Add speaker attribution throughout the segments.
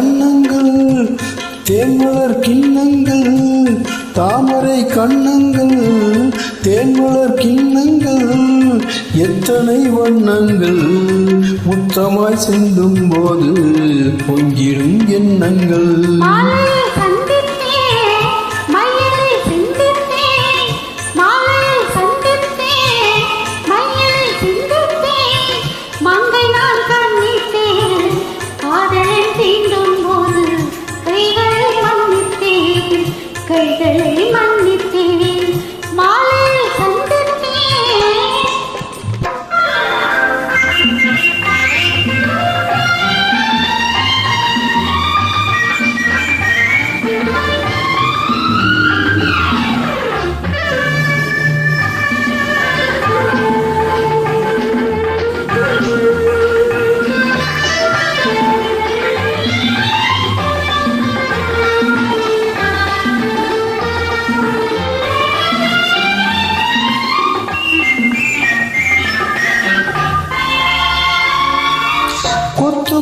Speaker 1: கண்ணங்கள் தேன்மலர் கிண்ணங்கள் தாமரை கண்ணங்கள் தேன்மலர் கிண்ணங்கள் எத்தனை வண்ணங்கள் முத்தமாய் சிந்தும் போது பொங்கிடும் எண்ணங்கள்.
Speaker 2: கைகளை மன்னித்தேன் மாலையில் சந்தித்தேன்.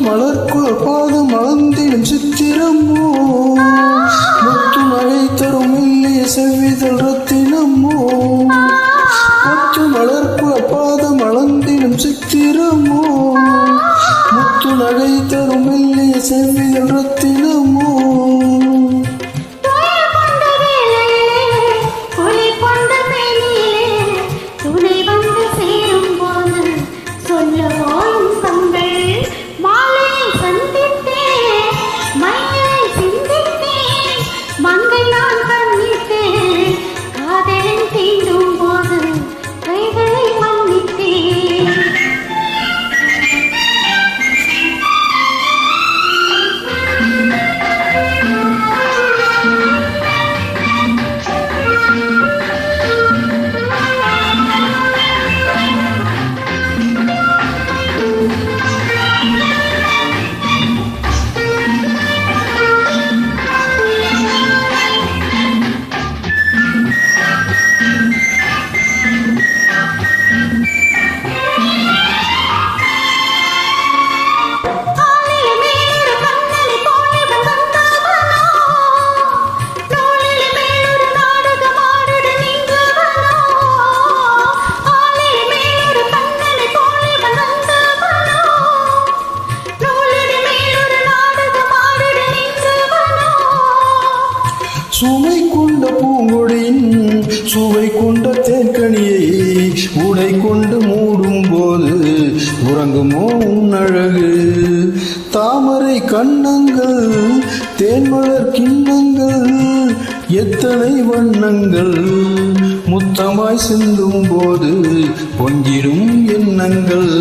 Speaker 1: மலர்க்குள் பாதம் அளந்திடும் சித்திரமோ முத்து நகை தரும் இல்லைய செவ்விதழ் ரத்தினமோ. முத்து மலர்க்குள் பாதம் அளந்திடும் சித்திரமோ முத்து நகை தரும் இல்லைய செவ்விதழ் ரத்தினமோ. சுவை கொண்ட பூங்கொடியின் சுவை கொண்ட தேன்கனியை உடை கொண்டு மூடும் போது உறங்குமோ உன்னழகு. தாமரை கண்ணங்கள் தேன்மலர் கிண்ணங்கள் எத்தனை வண்ணங்கள் முத்தமாய் சிந்தும் போது பொங்கிடும் எண்ணங்கள்.